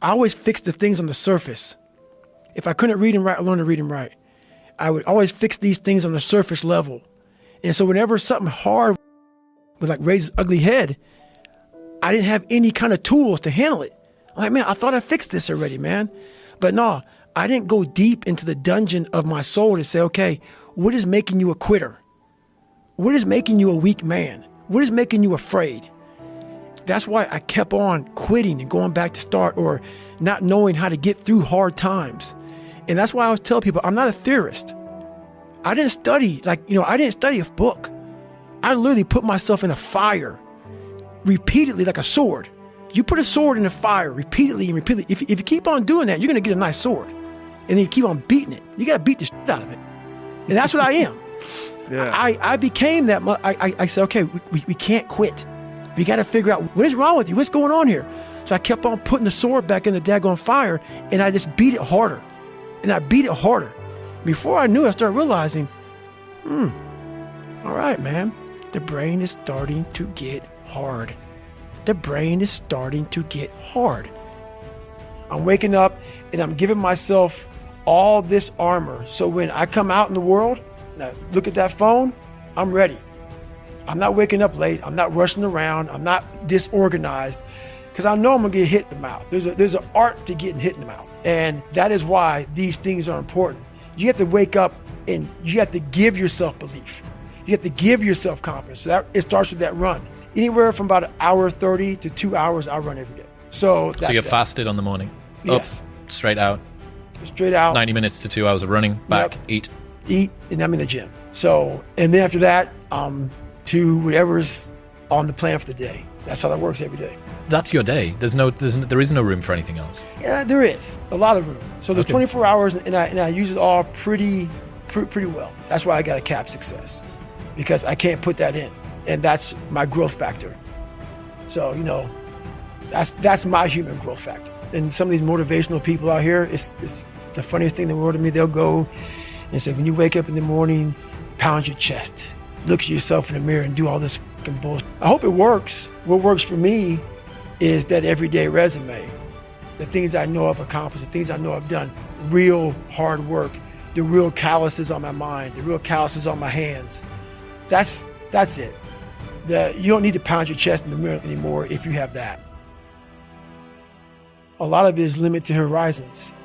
I always fixed the things on the surface. If I couldn't read and write, I learned to read and write. I would always fix these things on the surface level. And so whenever something hard would like raise its ugly head, I didn't have any kind of tools to handle it. I'm like, man, I thought I fixed this already, man. But no, I didn't go deep into the dungeon of my soul to say, okay, what is making you a quitter? What is making you a weak man? What is making you afraid? That's why I kept on quitting and going back to start, or not knowing how to get through hard times. And that's why I always tell people, I'm not a theorist. I didn't study, I didn't study a book. I literally put myself in a fire repeatedly like a sword. You put a sword in a fire repeatedly and repeatedly. If you keep on doing that, you're going to get a nice sword. And then you keep on beating it. You got to beat the shit out of it. And that's what I am. Yeah. I became that. I said, okay, we can't quit. We got to figure out what is wrong with you. What's going on here? So I kept on putting the sword back in the daggone fire, and I just beat it harder. And I beat it harder. Before I knew it, I started realizing, all right, man, the brain is starting to get hard. The brain is starting to get hard. I'm waking up and I'm giving myself all this armor. So when I come out in the world, now look at that phone, I'm ready. I'm not waking up late. I'm not rushing around. I'm not disorganized, because I know I'm gonna get hit in the mouth. There's an art to getting hit in the mouth. And that is why these things are important. You have to wake up and you have to give yourself belief. You have to give yourself confidence. So it starts with that run. Anywhere from about 1:30 to 2 hours, I run every day. So you're fasted on the morning? Yes. Up, straight out? Straight out. 90 minutes to 2 hours of running, back, yep. Eat, and I'm in the gym. So, and then after that, to whatever's on the plan for the day. That's how that works every day. That's your day. There is no room for anything else. Yeah, there is a lot of room. So there's 24 hours, and I use it all pretty well. That's why I got a cap success, because I can't put that in, and that's my growth factor. So that's my human growth factor. And some of these motivational people out here, it's the funniest thing in the world to me. They'll go and say, when you wake up in the morning, pound your chest, look at yourself in the mirror, and do all this fucking bullshit. I hope it works. What works for me is that everyday resume, the things I know I've accomplished, the things I know I've done, real hard work, the real calluses on my mind, the real calluses on my hands. That's it. You don't need to pound your chest in the mirror anymore if you have that. A lot of it is limited horizons.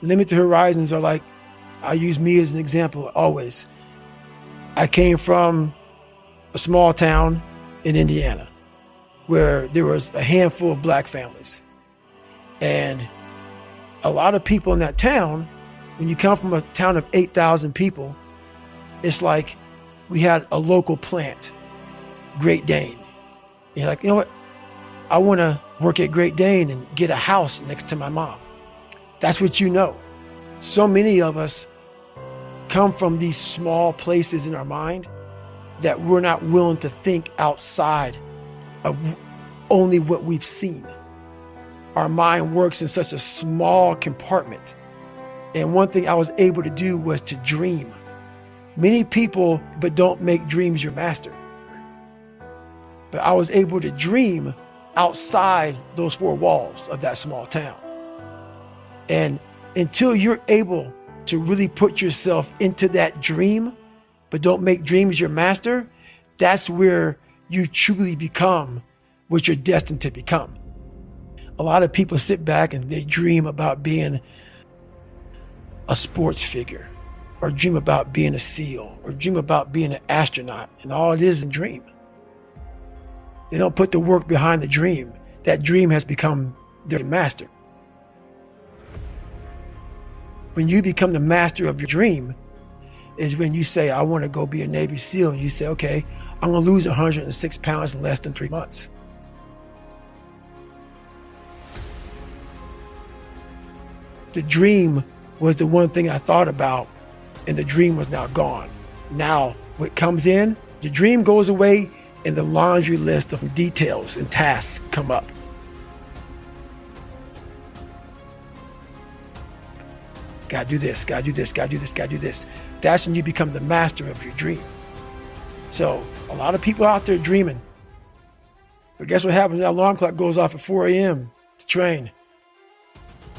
Limited horizons are like, I use me as an example always. I came from a small town in Indiana where there was a handful of black families. And a lot of people in that town, when you come from a town of 8,000 people, it's like we had a local plant, Great Dane. And you're like, you know what? I want to work at Great Dane and get a house next to my mom. That's what you know. So many of us come from these small places in our mind that we're not willing to think outside of only what we've seen. Our mind works in such a small compartment. And one thing I was able to do was to dream. Many people, but don't make dreams your master. But I was able to dream outside those four walls of that small town. And until you're able to really put yourself into that dream, but don't make dreams your master, that's where you truly become what you're destined to become. A lot of people sit back and they dream about being a sports figure, or dream about being a SEAL, or dream about being an astronaut, and all it is a dream. They don't put the work behind the dream. That dream has become their master. When you become the master of your dream is when you say, I want to go be a Navy SEAL, and you say, okay, I'm going to lose 106 pounds in less than 3 months. The dream was the one thing I thought about, and the dream was now gone. Now, what comes in, the dream goes away, and the laundry list of details and tasks come up. Gotta do this, gotta do this, gotta do this, gotta do this. That's when you become the master of your dream. So a lot of people out there dreaming. But guess what happens? That alarm clock goes off at 4 a.m. to train.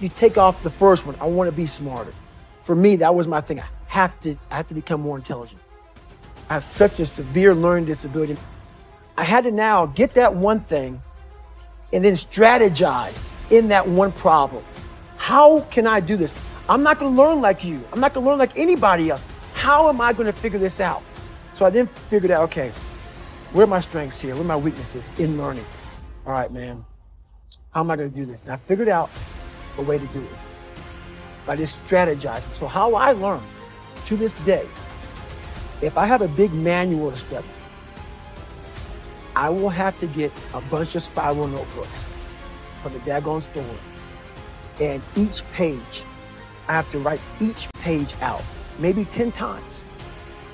you take off the first one, I want to be smarter. For me, that was my thing. I have to become more intelligent. I have such a severe learning disability. I had to now get that one thing and then strategize in that one problem. How can I do this? I'm not going to learn like you. I'm not going to learn like anybody else. How am I going to figure this out? So I then figured out, okay, where are my strengths here? Where are my weaknesses in learning? All right, man, how am I going to do this? And I figured out a way to do it by just strategizing. So how I learn to this day, if I have a big manual to study, I will have to get a bunch of spiral notebooks from the daggone store. And each page, I have to write each page out, maybe 10 times.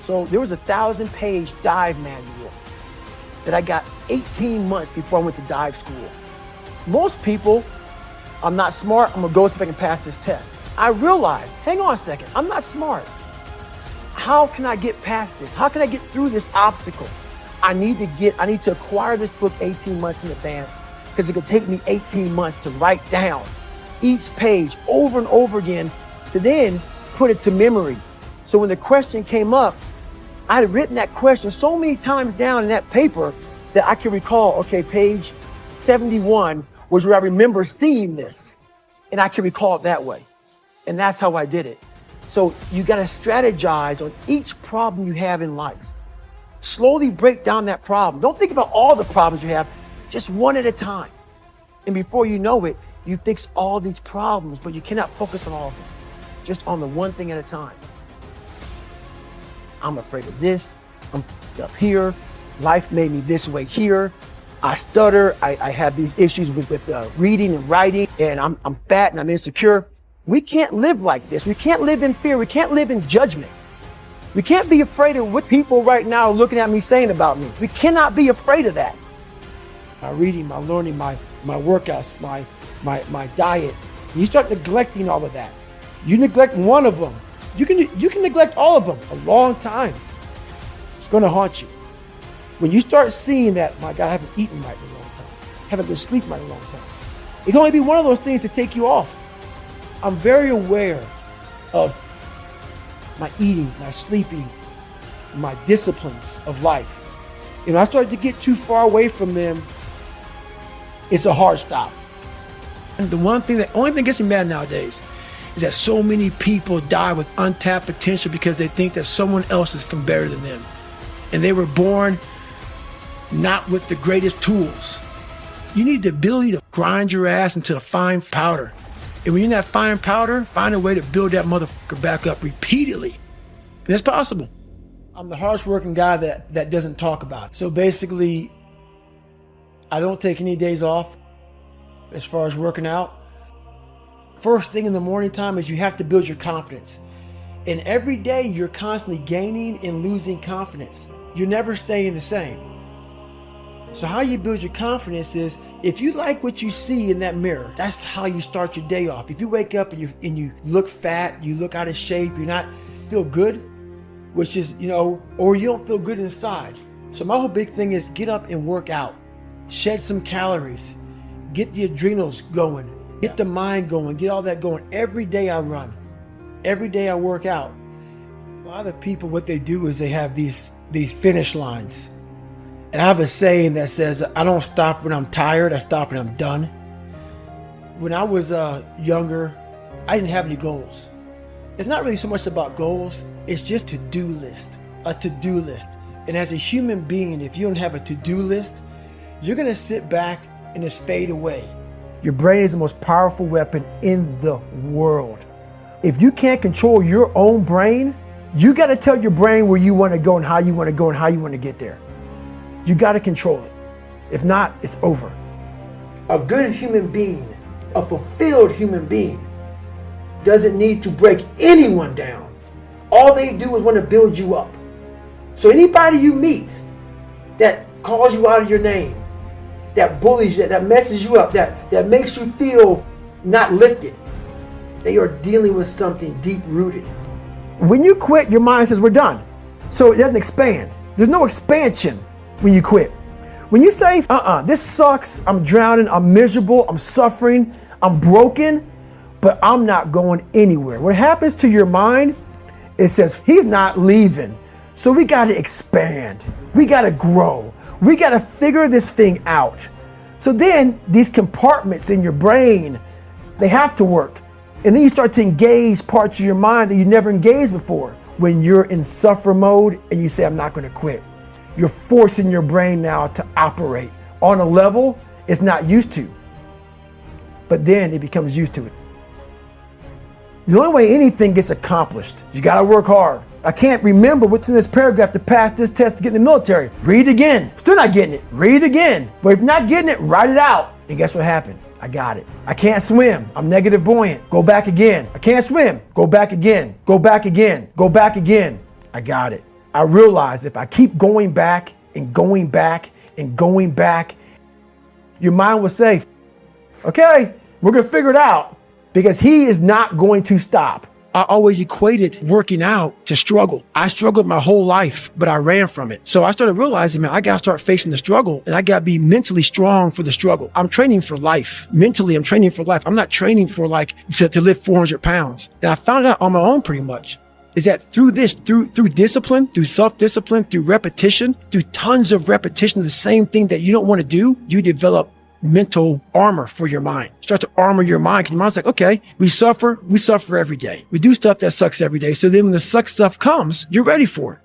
So there was a 1,000-page dive manual that I got 18 months before I went to dive school. Most people, I'm not smart, I'm gonna go see if I can pass this test. I realized, hang on a second, I'm not smart. How can I get past this? How can I get through this obstacle? I need to acquire this book 18 months in advance because it could take me 18 months to write down each page over and over again to then put it to memory. So when the question came up, I had written that question so many times down in that paper that I can recall, okay, page 71 was where I remember seeing this, and I can recall it that way. And that's how I did it. So you got to strategize on each problem you have in life. Slowly break down that problem. Don't think about all the problems you have, just one at a time. And before you know it, you fix all these problems, but you cannot focus on all of them. Just on the one thing at a time. I'm afraid of this. I'm up here. Life made me this way here. I stutter. I have these issues with reading and writing, and I'm fat and I'm insecure. We can't live like this. We can't live in fear. We can't live in judgment. We can't be afraid of what people right now are looking at me saying about me. We cannot be afraid of that. My reading, my learning, my workouts, my diet. You start neglecting all of that. You neglect one of them. You can neglect all of them a long time. It's going to haunt you. When you start seeing that, my God, I haven't eaten right in a long time. I haven't been sleeping right in a long time. It can only be one of those things to take you off. I'm very aware of my eating, my sleeping, my disciplines of life. And I started to get too far away from them. It's a hard stop. And the only thing that gets me mad nowadays is that so many people die with untapped potential because they think that someone else is better than them. And they were born not with the greatest tools. You need the ability to grind your ass into a fine powder. And when you're in that fine powder, find a way to build that motherfucker back up repeatedly. And it's possible. I'm the hardest working guy that doesn't talk about it. So basically, I don't take any days off as far as working out. First thing in the morning time is you have to build your confidence. And every day you're constantly gaining and losing confidence. You're never staying the same. So how you build your confidence is if you like what you see in that mirror, that's how you start your day off. If you wake up and you look fat, you look out of shape, you're not feel good, which is, or you don't feel good inside. So my whole big thing is get up and work out. Shed some calories. Get the adrenals going. Get the mind going. Get all that going. Every day I run. Every day I work out. A lot of people, what they do is they have these finish lines. And I have a saying that says, I don't stop when I'm tired, I stop when I'm done. When I was younger, I didn't have any goals. It's not really so much about goals, it's just a to-do list. And as a human being, if you don't have a to-do list, you're gonna sit back and just fade away. Your brain is the most powerful weapon in the world. If you can't control your own brain, you gotta tell your brain where you wanna go and how you wanna go and how you wanna get there. You gotta control it. If not, it's over. A good human being, a fulfilled human being, doesn't need to break anyone down. All they do is want to build you up. So anybody you meet that calls you out of your name, that bullies you, that messes you up, that makes you feel not lifted, they are dealing with something deep rooted. When you quit, your mind says we're done. So it doesn't expand. There's no expansion when you quit. When you say, this sucks, I'm drowning, I'm miserable, I'm suffering, I'm broken, but I'm not going anywhere. What happens to your mind, it says, he's not leaving. So we got to expand. We got to grow. We got to figure this thing out. So then these compartments in your brain, they have to work. And then you start to engage parts of your mind that you never engaged before. When you're in suffer mode and you say, I'm not going to quit. You're forcing your brain now to operate on a level it's not used to. But then it becomes used to it. The only way anything gets accomplished, you got to work hard. I can't remember what's in this paragraph to pass this test to get in the military. Read it again. Still not getting it. Read it again. But if you're not getting it, write it out. And guess what happened? I got it. I can't swim. I'm negative buoyant. Go back again. I can't swim. Go back again. Go back again. Go back again. I got it. I realized if I keep going back and going back and going back, your mind will say, okay, we're going to figure it out, because he is not going to stop. I always equated working out to struggle. I struggled my whole life, but I ran from it. So I started realizing, man, I got to start facing the struggle, and I got to be mentally strong for the struggle. I'm training for life. Mentally, I'm training for life. I'm not training for to lift 400 pounds. And I found out on my own pretty much is that through discipline, through self-discipline, through repetition, through tons of repetition of the same thing that you don't want to do, you develop mental armor for your mind. Start to armor your mind, because your mind's like, okay, we suffer every day. We do stuff that sucks every day. So then when the suck stuff comes, you're ready for it.